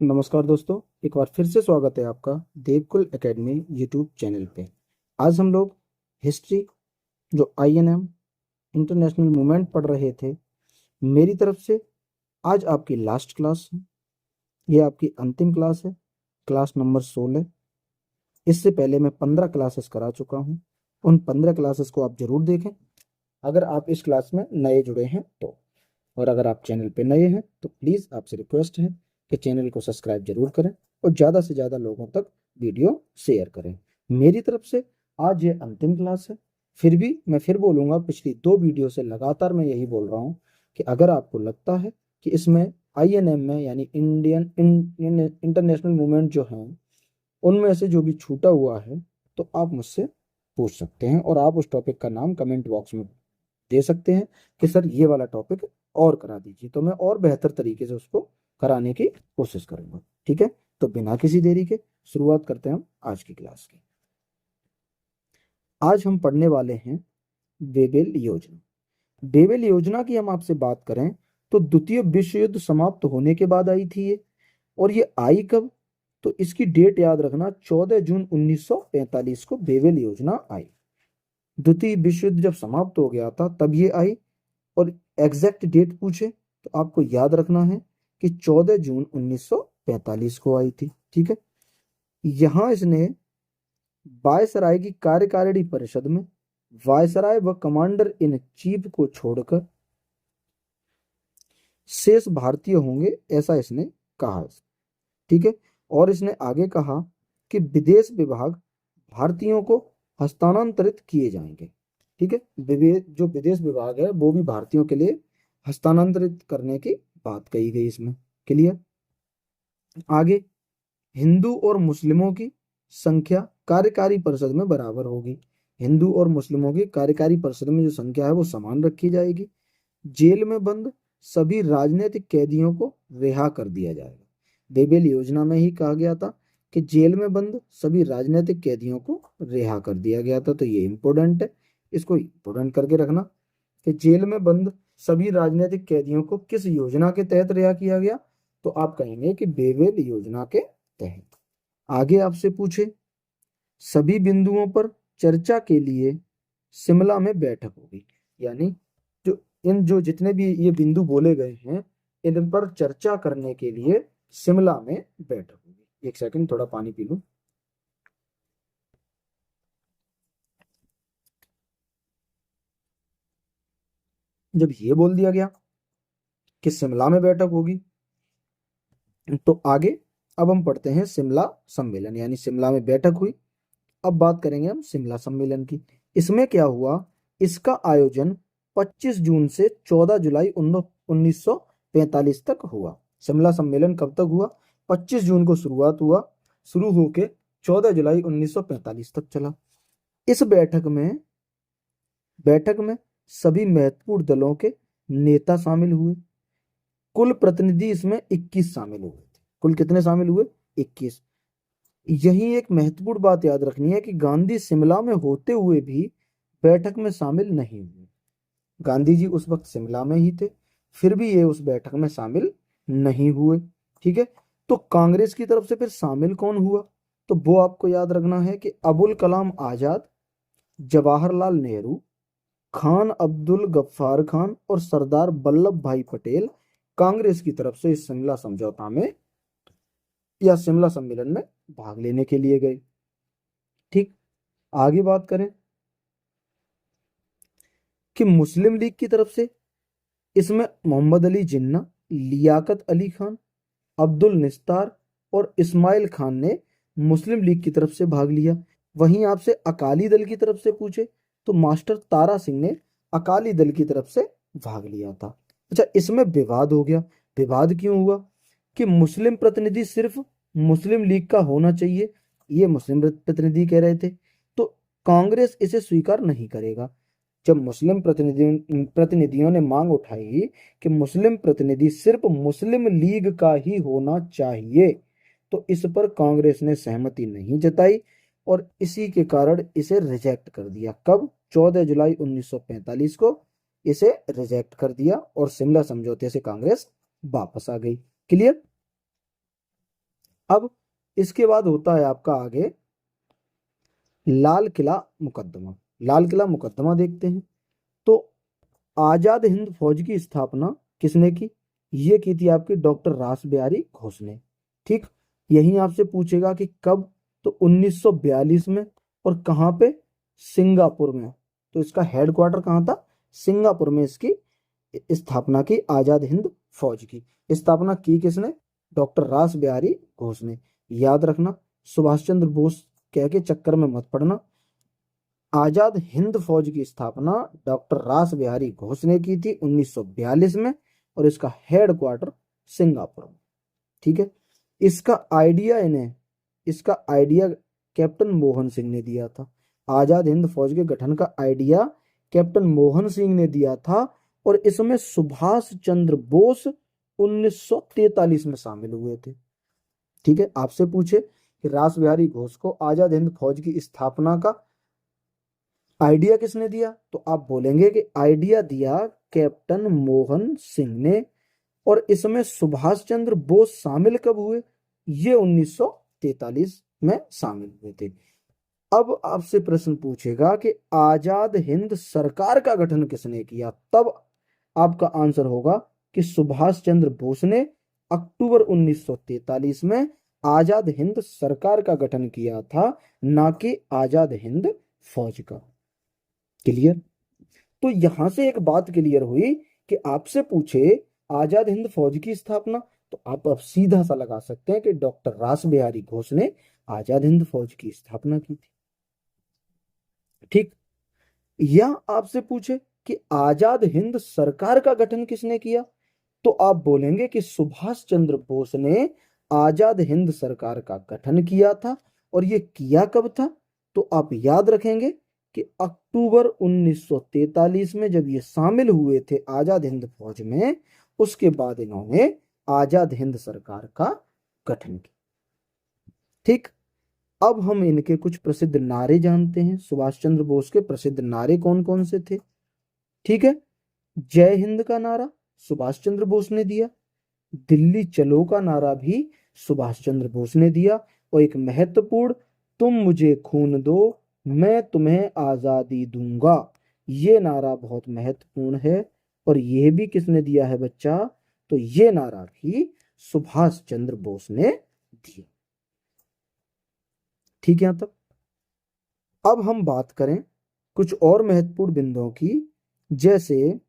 नमस्कार दोस्तों, एक बार फिर से स्वागत है आपका देवकुल एकेडमी यूट्यूब चैनल पे। आज हम लोग हिस्ट्री जो आईएनएम इंटरनेशनल मूवमेंट पढ़ रहे थे। मेरी तरफ से आज आपकी लास्ट क्लास है, ये आपकी अंतिम क्लास है, क्लास नंबर 16। इससे पहले मैं 15 क्लासेस करा चुका हूँ। उन 15 क्लासेस को आप जरूर देखें अगर आप इस क्लास में नए जुड़े हैं तो। और अगर आप चैनल पे नए हैं तो प्लीज़ आपसे रिक्वेस्ट है कि चैनल को सब्सक्राइब जरूर करें और ज़्यादा से ज़्यादा लोगों तक वीडियो शेयर करें। मेरी तरफ से आज ये अंतिम क्लास है। फिर भी मैं फिर बोलूँगा, पिछली 2 वीडियो से लगातार मैं यही बोल रहा हूँ कि अगर आपको लगता है कि इसमें आईएनएम में यानी इंडियन इंटरनेशनल मूवमेंट जो हैं उनमें से जो भी छूटा हुआ है तो आप मुझसे पूछ सकते हैं और आप उस टॉपिक का नाम कमेंट बॉक्स में दे सकते हैं कि सर ये वाला टॉपिक और करा दीजिए, तो मैं और बेहतर तरीके से उसको कराने की कोशिश करूंगा। ठीक है, तो बिना किसी देरी के शुरुआत करते हैं हम आज की क्लास की। आज हम पढ़ने वाले हैं बेबेल योजना। बेबेल योजना की हम आपसे बात करें तो द्वितीय विश्व युद्ध समाप्त होने के बाद आई थी ये। और ये आई कब? तो इसकी डेट याद रखना, 14 जून 1945 को बेबेल योजना आई। द्वितीय विश्व युद्ध जब समाप्त हो गया था तब ये आई। और एग्जैक्ट डेट पूछे तो आपको याद रखना है कि 14 जून 1945 को आई थी। ठीक है, यहां इसने वायसराय की कार्यकारिणी परिषद में वायसराय व कमांडर इन चीफ को छोड़कर शेष भारतीय होंगे, ऐसा इसने कहा। ठीक है, और इसने आगे कहा कि विदेश विभाग भारतीयों को हस्तांतरित किए जाएंगे। ठीक है, जो विदेश विभाग है वो भी भारतीयों के लिए हस्तांतरित करने की बात कही गई इसमें। क्लियर? आगे, हिंदू और मुस्लिमों की संख्या कार्यकारी परिषद में बराबर होगी। हिंदू और मुस्लिमों की कार्यकारी परिषद में जो संख्या है वो समान रखी जाएगी। जेल में बंद सभी राजनीतिक कैदियों को रिहा कर दिया जाएगा। बेबेल योजना में ही कहा गया था कि जेल में बंद सभी राजनीतिक कैदियों को रिहा कर दिया गया था, तो ये इंपॉर्टेंट है, इसको इंपॉर्टेंट करके रखना कि जेल में बंद सभी राजनीतिक कैदियों को किस योजना के तहत रिहा किया गया, तो आप कहेंगे कि बेबेल योजना के तहत। आगे आपसे पूछे, सभी बिंदुओं पर चर्चा के लिए शिमला में बैठक होगी। यानी जो जितने भी ये बिंदु बोले गए हैं इन पर चर्चा करने के लिए शिमला में बैठक होगी। एक सेकंड, थोड़ा पानी पी लूं। जब ये बोल दिया गया कि शिमला में बैठक होगी तो आगे अब हम पढ़ते हैं शिमला सम्मेलन, यानी शिमला में बैठक हुई। अब बात करेंगे हम शिमला सम्मेलन की। इसमें क्या हुआ? इसका आयोजन 25 जून से 14 जुलाई 1945 तक हुआ। शिमला सम्मेलन कब तक हुआ? 25 जून को शुरुआत हुआ, शुरू होके 14 जुलाई 1945 तक चला। इस बैठक में सभी महत्वपूर्ण दलों के नेता शामिल हुए। कुल प्रतिनिधि इसमें 21 शामिल हुए थे। कुल कितने शामिल हुए? 21। यही एक महत्वपूर्ण बात याद रखनी है कि गांधी शिमला में होते हुए भी बैठक में शामिल नहीं हुए। गांधी जी उस वक्त शिमला में ही थे, फिर भी ये उस बैठक में शामिल नहीं हुए। ठीक है, तो कांग्रेस की तरफ से फिर शामिल कौन हुआ? तो वो आपको याद रखना है कि अबुल कलाम आजाद, जवाहरलाल नेहरू, खान अब्दुल गफ्फार खान और सरदार वल्लभ भाई पटेल कांग्रेस की तरफ से इस शिमला समझौता में या शिमला सम्मेलन में भाग लेने के लिए गए। ठीक, आगे बात करें कि मुस्लिम लीग की तरफ से इसमें मोहम्मद अली जिन्ना, लियाकत अली खान, अब्दुल निस्तार और इस्माइल खान ने मुस्लिम लीग की तरफ से भाग लिया। वहीं आपसे अकाली दल की तरफ से पूछे तो मास्टर तारा सिंह ने अकाली दल की तरफ से भाग लिया था। अच्छा, इसमें विवाद हो गया। विवाद क्यों हुआ? कि मुस्लिम प्रतिनिधि सिर्फ मुस्लिम लीग का होना चाहिए, ये मुस्लिम प्रतिनिधि कह रहे थे, तो कांग्रेस इसे स्वीकार नहीं करेगा। जब मुस्लिम प्रतिनिधियों ने मांग उठाई कि मुस्लिम प्रतिनिधि सिर्फ मुस्लिम लीग का ही होना चाहिए, तो इस पर कांग्रेस ने सहमति नहीं जताई और इसी के कारण इसे रिजेक्ट कर दिया। कब? 14 जुलाई 1945 को इसे रिजेक्ट कर दिया और शिमला समझौते से कांग्रेस वापस आ गई। क्लियर? अब इसके बाद होता है आपका आगे लाल किला मुकदमा। लाल किला मुकदमा देखते हैं। तो आजाद हिंद फौज की स्थापना किसने की? ये की थी आपकी डॉक्टर रास बिहारी घोष ने। ठीक, यही आपसे पूछेगा कि कब, तो 1942 में। और कहाँ पे? सिंगापुर में। तो इसका हेडक्वार्टर कहाँ था? सिंगापुर में इसकी स्थापना की आजाद हिंद फौज की। स्थापना की किसने? डॉक्टर रास बिहारी घोष ने। याद रखना, सुभाष चंद्र बोस कह के चक्कर में मत पड़ना। आजाद हिंद फौज की स्थापना डॉक्टर रास बिहारी घोष ने की थी 1942 में, और इसका हेडक्वार्टर सिंगापुर में। ठीक है, इसका आइडिया कैप्टन मोहन सिंह ने दिया था। आजाद हिंद फौज के गठन का आइडिया कैप्टन मोहन सिंह ने दिया था, और इसमें सुभाष चंद्र बोस 1943 में शामिल हुए थे। ठीक है, आपसे पूछे कि रास बिहारी घोष को आजाद हिंद फौज की स्थापना का आइडिया किसने दिया, तो आप बोलेंगे कि आइडिया दिया कैप्टन मोहन सिंह ने। और इसमें सुभाष चंद्र बोस शामिल कब हुए? ये 1943 में शामिल हुए थे। अब आपसे प्रश्न पूछेगा कि आजाद हिंद सरकार का गठन किसने किया, तब आपका आंसर होगा कि सुभाष चंद्र बोस ने अक्टूबर 1943 में आजाद हिंद सरकार का गठन किया था, ना कि आजाद हिंद फौज का। क्लियर? तो यहां से एक बात क्लियर हुई कि आपसे पूछे आजाद हिंद फौज की स्थापना, तो आप अब सीधा सा लगा सकते हैं कि डॉक्टर रास बिहारी घोष ने आजाद हिंद फौज की स्थापना की थी। ठीक, या आपसे पूछे कि आजाद हिंद सरकार का गठन किसने किया, तो आप बोलेंगे कि सुभाष चंद्र बोस ने आजाद हिंद सरकार का गठन किया था। और ये किया कब था, तो आप याद रखेंगे कि अक्टूबर 1943 में जब ये शामिल हुए थे आजाद हिंद फौज में, उसके बाद इन्होंने आजाद हिंद सरकार का गठन किया। ठीक, अब हम इनके कुछ प्रसिद्ध नारे जानते हैं। सुभाष चंद्र बोस के प्रसिद्ध नारे कौन कौन से थे? ठीक है, जय हिंद का नारा सुभाष चंद्र बोस ने दिया। दिल्ली चलो का नारा भी सुभाष चंद्र बोस ने दिया। और एक महत्वपूर्ण, तुम मुझे खून दो मैं तुम्हें आजादी दूंगा, ये नारा बहुत महत्वपूर्ण है। और यह भी किसने दिया है बच्चा, तो ये नारा भी सुभाष चंद्र बोस ने दिया। ठीक है, यहाँ तक। अब हम बात करें कुछ और महत्वपूर्ण बिंदुओं की। जैसे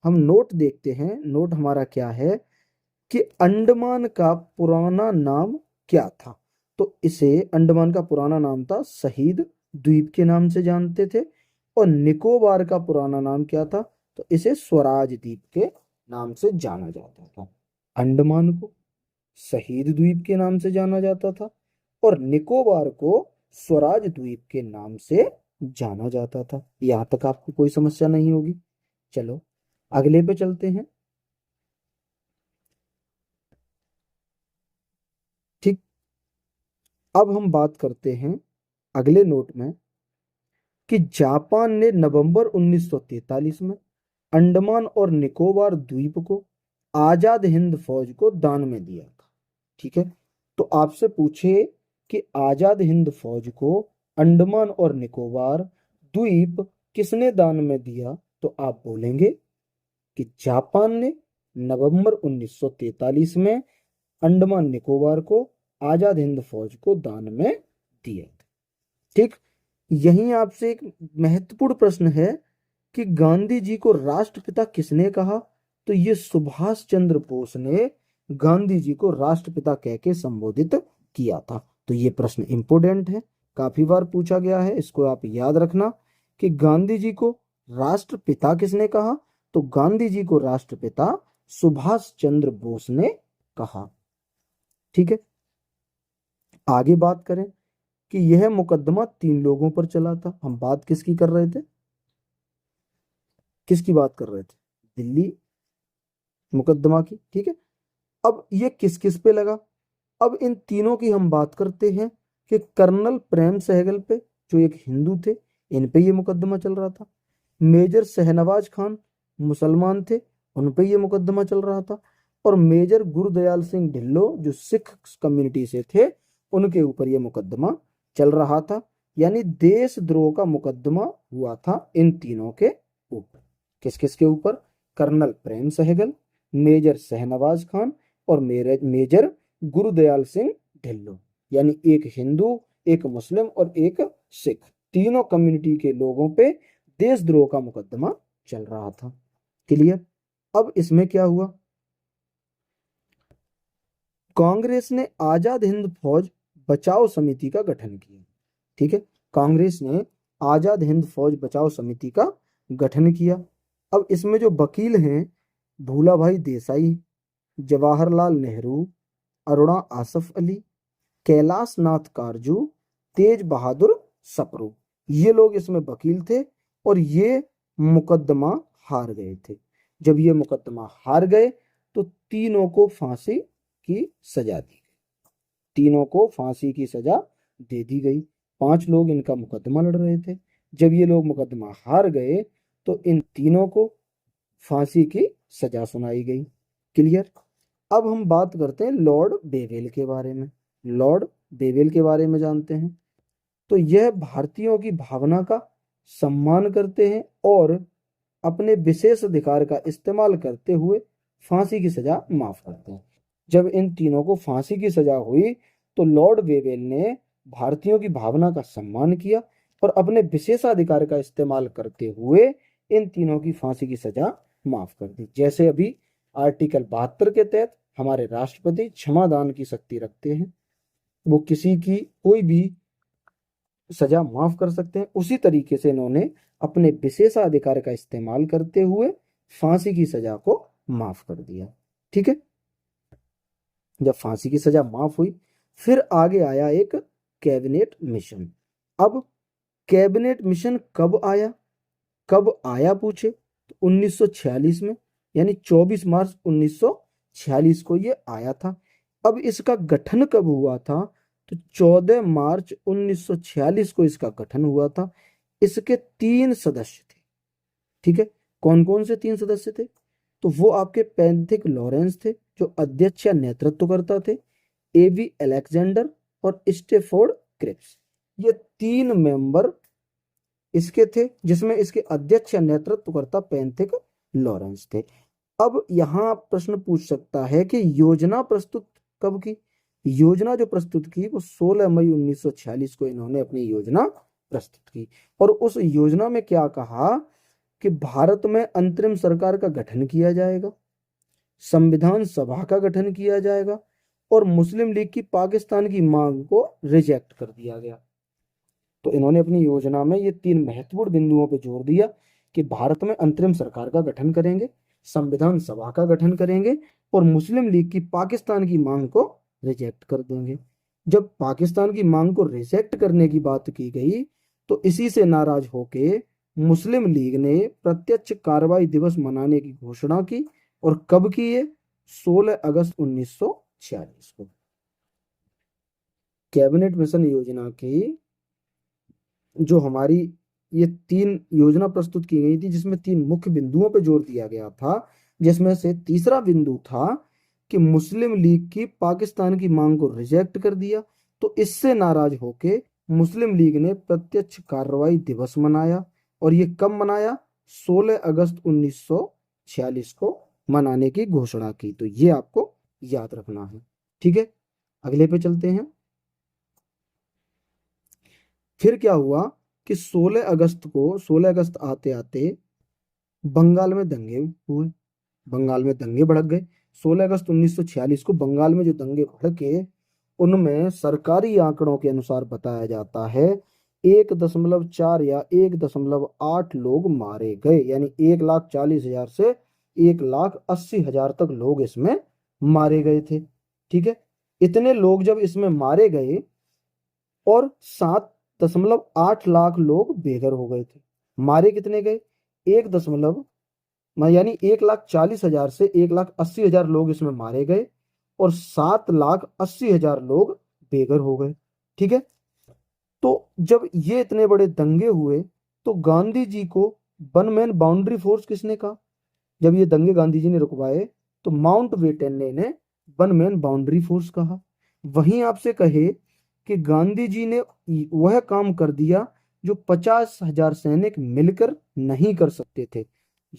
हम नोट देखते हैं। नोट हमारा क्या है कि अंडमान का पुराना नाम क्या था, तो इसे अंडमान का पुराना नाम था शहीद द्वीप के नाम से जानते थे। और निकोबार का पुराना नाम क्या था, तो इसे स्वराज द्वीप के नाम से जाना जाता था। अंडमान को शहीद द्वीप के नाम से जाना जाता था, और निकोबार को स्वराज द्वीप के नाम से जाना जाता था। यहां तक आपको कोई समस्या नहीं होगी। चलो अगले पे चलते हैं। ठीक, अब हम बात करते हैं अगले नोट में कि जापान ने नवंबर 1943 में अंडमान और निकोबार द्वीप को आजाद हिंद फौज को दान में दिया था। ठीक है, तो आपसे पूछे कि आजाद हिंद फौज को अंडमान और निकोबार द्वीप किसने दान में दिया, तो आप बोलेंगे कि जापान ने नवंबर 1943 में अंडमान निकोबार को आजाद हिंद फौज को दान में दिया था। ठीक, यहीं आपसे एक महत्वपूर्ण प्रश्न है कि गांधी जी को राष्ट्रपिता किसने कहा, तो ये सुभाष चंद्र बोस ने गांधी जी को राष्ट्रपिता कह के संबोधित किया था। तो ये प्रश्न इंपोर्टेंट है, काफी बार पूछा गया है, इसको आप याद रखना कि गांधी जी को राष्ट्रपिता किसने कहा, तो गांधी जी को राष्ट्रपिता सुभाष चंद्र बोस ने कहा। ठीक है, आगे बात करें कि यह मुकदमा 3 लोगों पर चला था। हम बात किसकी कर रहे थे? किसकी बात कर रहे थे? दिल्ली मुकदमा की। ठीक है, अब ये किस किस पे लगा? अब इन तीनों की हम बात करते हैं कि कर्नल प्रेम सहगल पे, जो एक हिंदू थे, इन पे ये मुकदमा चल रहा था। मेजर शहनवाज खान मुसलमान थे, उन पे ये मुकदमा चल रहा था। और मेजर गुरुदयाल सिंह ढिल्लो जो सिख कम्युनिटी से थे, उनके ऊपर यह मुकदमा चल रहा था। यानी देशद्रोह का मुकदमा हुआ था इन तीनों के ऊपर। किस किस के ऊपर? कर्नल प्रेम सहगल, मेजर शहनवाज खान और मेजर गुरुदयाल सिंह ढिल्लो। यानी एक हिंदू, एक मुस्लिम और एक सिख, तीनों कम्युनिटी के लोगों पे देशद्रोह का मुकदमा चल रहा था। क्लियर? अब इसमें क्या हुआ, कांग्रेस ने आजाद हिंद फौज बचाओ समिति का गठन किया। ठीक है, कांग्रेस ने आजाद हिंद फौज बचाओ समिति का गठन किया। अब इसमें जो वकील हैं, भूलाभाई देसाई, जवाहरलाल नेहरू, अरुणा आसफ अली, कैलाश नाथ कारजू, तेज बहादुर सप्रू, ये लोग इसमें वकील थे और ये मुकदमा हार गए थे। जब ये मुकदमा हार गए तो तीनों को फांसी की सजा दी गई। तीनों को फांसी की सजा दे दी गई। 5 लोग इनका मुकदमा लड़ रहे थे। जब ये लोग मुकदमा हार गए तो इन तीनों को फांसी की सजा सुनाई गई। क्लियर? अब हम बात करते हैं लॉर्ड बेवेल के बारे में। लॉर्ड बेवेल के बारे में जानते हैं। तो यह भारतीयों की भावना का सम्मान करते हैं और अपने विशेष अधिकार का इस्तेमाल करते हुए फांसी की सजा माफ करते हैं। जब इन तीनों को फांसी की सजा हुई तो लॉर्ड वेवेल ने भारतीयों की भावना का सम्मान किया और अपने विशेषाधिकार का इस्तेमाल करते हुए इन तीनों की फांसी की सजा माफ कर दी। जैसे अभी आर्टिकल 72 के तहत हमारे राष्ट्रपति क्षमादान की शक्ति रखते हैं, वो किसी की कोई भी सजा माफ कर सकते हैं, उसी तरीके से इन्होंने अपने विशेषाधिकार का इस्तेमाल करते हुए फांसी की सजा को माफ कर दिया। ठीक है, जब फांसी की सजा माफ हुई फिर आगे आया एक कैबिनेट मिशन। अब कैबिनेट मिशन कब आया? कब आया पूछे तो 1946 में, यानी 24 मार्च 1946 को ये आया था। अब इसका गठन कब हुआ था? तो 14 मार्च 1946 को इसका गठन हुआ था। इसके 3 सदस्य थे। ठीक है, कौन कौन से 3 सदस्य थे? तो वो आपके पैंथिक लॉरेंस थे जो अध्यक्ष या नेतृत्व करता थे, एवी अलेक्जेंडर और स्टेफोर्ड क्रिप्स। ये 3 मेंबर इसके थे, जिसमें इसके अध्यक्ष या नेतृत्वकर्ता पैंथिक लॉरेंस थे। अब यहाँ प्रश्न पूछ सकता है कि योजना प्रस्तुत कब की? योजना जो प्रस्तुत की वो 16 मई 1946 को इन्होंने अपनी योजना प्रस्तुत की। और उस योजना में क्या कहा कि भारत में अंतरिम सरकार का गठन किया जाएगा, संविधान सभा का गठन किया जाएगा और मुस्लिम लीग की पाकिस्तान की मांग को रिजेक्ट कर दिया गया। तो इन्होंने अपनी योजना में ये 3 महत्वपूर्ण बिंदुओं पर जोर दिया कि भारत में अंतरिम सरकार का गठन करेंगे, संविधान सभा का गठन करेंगे और मुस्लिम लीग की पाकिस्तान की मांग को रिजेक्ट कर देंगे। जब पाकिस्तान की मांग को रिजेक्ट करने की बात की गई तो इसी से नाराज होके मुस्लिम लीग ने प्रत्यक्ष कार्रवाई दिवस मनाने की घोषणा की। और कब की? ये 16 अगस्त 1946 को। कैबिनेट मिशन योजना की जो हमारी ये 3 योजना प्रस्तुत की गई थी, जिसमें 3 मुख्य बिंदुओं पर जोर दिया गया था, जिसमें से तीसरा बिंदु था कि मुस्लिम लीग की पाकिस्तान की मांग को रिजेक्ट कर दिया। तो इससे नाराज होके मुस्लिम लीग ने प्रत्यक्ष कार्रवाई दिवस मनाया। और ये कब मनाया? 16 अगस्त 1946 को मनाने की घोषणा की। तो ये आपको याद रखना है। ठीक है, अगले पे चलते हैं। फिर क्या हुआ कि 16 अगस्त आते आते बंगाल में दंगे हुए। बंगाल में दंगे भड़क गए। 16 अगस्त 1946 को बंगाल में जो दंगे भड़के, उनमें सरकारी आंकड़ों के अनुसार बताया जाता है 1.4 या 1.8 लोग मारे गए। यानी 1,40,000 से 1,80,000 तक लोग इसमें मारे गए थे। ठीक है, इतने लोग जब इसमें मारे गए और 7.8 लाख लोग बेघर हो गए थे। मारे कितने गए? यानी 1,40,000 से 1,80,000 लोग इसमें मारे गए और 7,80,000 लोग बेघर हो गए। ठीक है, तो जब ये इतने बड़े दंगे हुए तो गांधी जी को वन मैन बाउंड्री फोर्स किसने कहा? जब ये दंगे गांधी जी ने रुकवाए तो माउंटबेटन ने इन्हें वन मैन बाउंड्री फोर्स कहा। वहीं आपसे कहे कि गांधी जी ने वह काम कर दिया जो 50,000 सैनिक मिलकर नहीं कर सकते थे,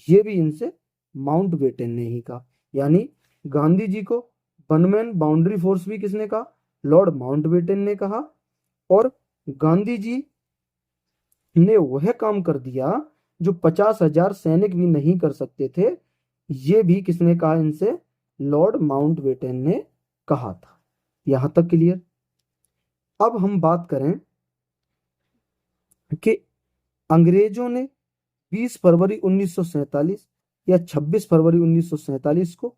ये भी इनसे माउंटबेटन ने ही कहा। यानी गांधी जी को वन मैन बाउंड्री फोर्स भी किसने कहा? लॉर्ड माउंटबेटन ने कहा। और गांधी जी ने वह काम कर दिया जो 50,000 सैनिक भी नहीं कर सकते थे, ये भी किसने कहा इनसे? लॉर्ड माउंटबेटन ने कहा था। यहां तक क्लियर। अब हम बात करें कि अंग्रेजों ने 20 फरवरी 1947 या 26 फरवरी 1947 को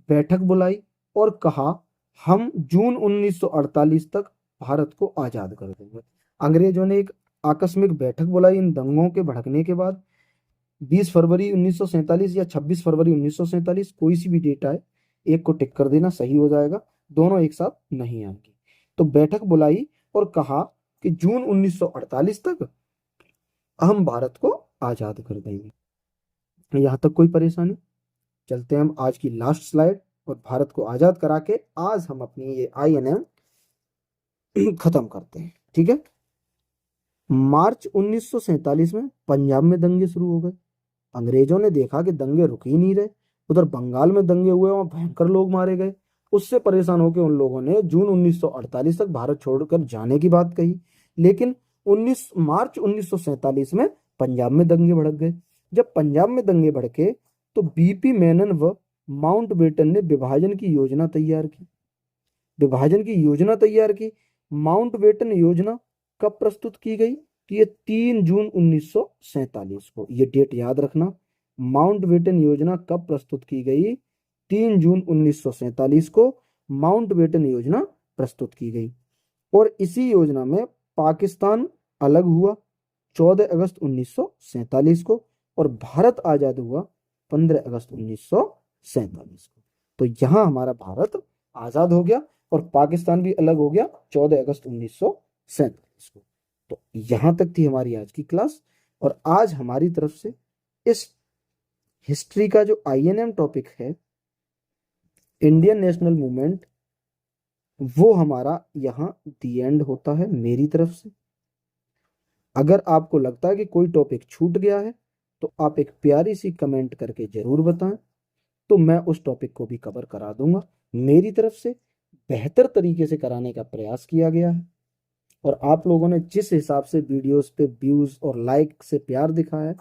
बैठक बुलाई और कहा हम जून 1948 तक भारत को आजाद कर देंगे। अंग्रेजों ने एक आकस्मिक बैठक बुलाई इन दंगों के भड़कने के बाद। 20 फरवरी 1947 या 26 फरवरी 1947, कोई सी भी डेट आए, एक को टिक कर देना, सही हो जाएगा, दोनों एक साथ नहीं आएंगे। तो बैठक बुलाई और कहा कि जून 1948 तक हम भारत को आजाद कर देंगे। यहां तक कोई परेशानी? चलते हैं हम आज की लास्ट स्लाइड और भारत को आजाद करा के आज हम अपनी ये INM खत्म करते हैं। ठीक है। मार्च 1947 में पंजाब में दंगे शुरू हो गए। अंग्रेजों ने देखा कि दंगे रुक ही नहीं रहे, उधर बंगाल में दंगे हुए, वहां भयंकर लोग मारे गए। उससे परेशान होकर उन लोगों ने जून 1948 तक भारत छोड़कर जाने की बात कही। लेकिन मार्च 1947 में पंजाब में दंगे भड़क गए। जब पंजाब में दंगे भड़के तो BP मेनन व माउंटबेटन ने विभाजन की योजना तैयार की। माउंटबेटन योजना कब प्रस्तुत की गई? तो ये 3 जून 1947 को, ये डेट याद रखना। माउंटबेटन योजना कब प्रस्तुत की गई? 3 जून 1947 को माउंटबेटन योजना प्रस्तुत की गई। और इसी योजना में पाकिस्तान अलग हुआ 14 अगस्त 1947 को और भारत आजाद हुआ 15 अगस्त 1947 को। तो यहां हमारा भारत आजाद हो गया और पाकिस्तान भी अलग हो गया 14 अगस्त 1947 को। तो यहां तक थी हमारी आज की क्लास। और आज हमारी तरफ से इस हिस्ट्री का जो INM टॉपिक है, इंडियन नेशनल मूवमेंट, वो हमारा यहाँ दी एंड होता है मेरी तरफ से। अगर आपको लगता है कि कोई टॉपिक छूट गया है तो आप एक प्यारी सी कमेंट करके जरूर बताएं, तो मैं उस टॉपिक को भी कवर करा दूंगा। मेरी तरफ से बेहतर तरीके से कराने का प्रयास किया गया है और आप लोगों ने जिस हिसाब से वीडियोस पे व्यूज और लाइक से प्यार दिखाया है,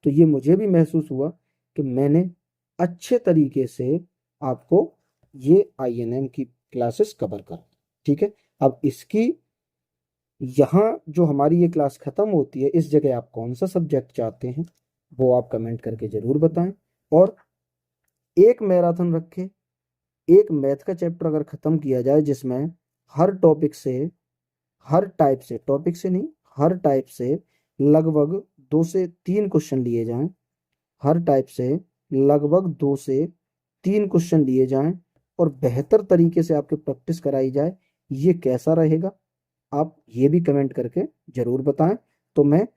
तो ये मुझे भी महसूस हुआ कि मैंने अच्छे तरीके से आपको ये INM की क्लासेस कवर कर। ठीक है। अब इसकी यहाँ जो हमारी ये क्लास खत्म होती है, इस जगह आप कौन सा सब्जेक्ट चाहते हैं वो आप कमेंट करके जरूर बताएं। और एक मैराथन रखें, एक मैथ का चैप्टर अगर खत्म किया जाए जिसमें हर टॉपिक से, हर टाइप से, टॉपिक से नहीं, हर टाइप से लगभग 2 से 3 क्वेश्चन लिए जाएं, हर टाइप से लगभग 2 से 3 क्वेश्चन लिए जाएं और बेहतर तरीके से आपकी प्रैक्टिस कराई जाए, ये कैसा रहेगा आप ये भी कमेंट करके जरूर बताएं। तो मैं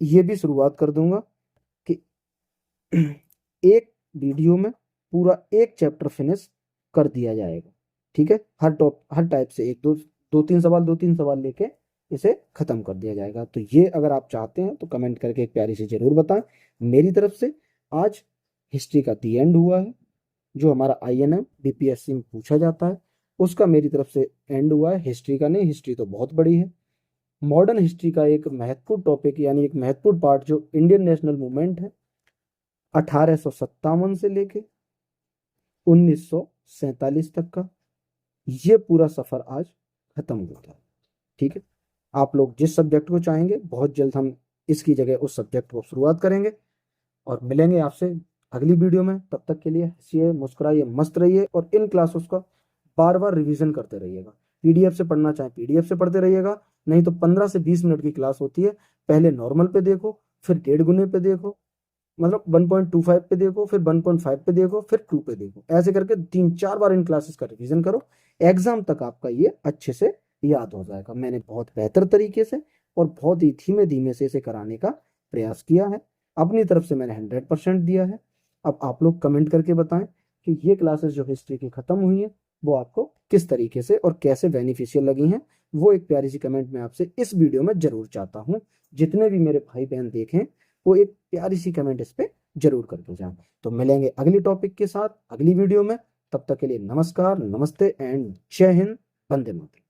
ये भी शुरुआत कर दूंगा कि एक वीडियो में पूरा एक चैप्टर फिनिश कर दिया जाएगा। ठीक है। हर टाइप से एक दो तीन सवाल लेके इसे खत्म कर दिया जाएगा। तो ये अगर आप चाहते हैं तो कमेंट करके एक प्यारी सी जरूर बताएं। मेरी तरफ से आज हिस्ट्री का दी एंड हुआ है। जो हमारा INM BPSC में पूछा जाता है उसका मेरी तरफ से एंड हुआ है। हिस्ट्री का नहीं, हिस्ट्री तो बहुत बड़ी है। मॉडर्न हिस्ट्री का एक महत्वपूर्ण टॉपिक यानी एक महत्वपूर्ण पार्ट जो इंडियन नेशनल मूवमेंट है, 1857 से लेके 1947 तक का, ये पूरा सफर आज खत्म होता है। ठीक है। आप लोग जिस सब्जेक्ट को चाहेंगे बहुत जल्द हम इसकी जगह उस सब्जेक्ट को शुरुआत करेंगे और मिलेंगे आपसे अगली वीडियो में। तब तक के लिए हंसिए, मुस्कुराइए, मस्त रहिए और इन क्लासेस का बार बार रिवीजन करते रहिएगा। PDF से पढ़ना चाहे PDF से पढ़ते रहिएगा, नहीं तो 15 से 20 मिनट की क्लास होती है। पहले नॉर्मल पे देखो, फिर 1.5 गुने पे देखो, मतलब 1.25 पे देखो, फिर 1.5 पे देखो, फिर 2 पे देखो। ऐसे करके 3-4 बार इन क्लासेस का रिवीजन करो। एग्जाम तक आपका ये अच्छे से याद हो जाएगा। मैंने बहुत बेहतर तरीके से और बहुत ही धीमे धीमे से इसे कराने का प्रयास किया है। अपनी तरफ से मैंने 100% दिया है। अब आप लोग कमेंट करके बताएं कि ये क्लासेस जो हिस्ट्री की खत्म हुई है वो आपको किस तरीके से और कैसे बेनिफिशियल लगी हैं, वो एक प्यारी सी कमेंट में आपसे इस वीडियो में जरूर चाहता हूँ। जितने भी मेरे भाई बहन देखें वो एक प्यारी सी कमेंट इस पे जरूर करके जाएं। तो मिलेंगे अगली टॉपिक के साथ अगली वीडियो में। तब तक के लिए नमस्कार, नमस्ते एंड जय हिंद, वंदे मातरम।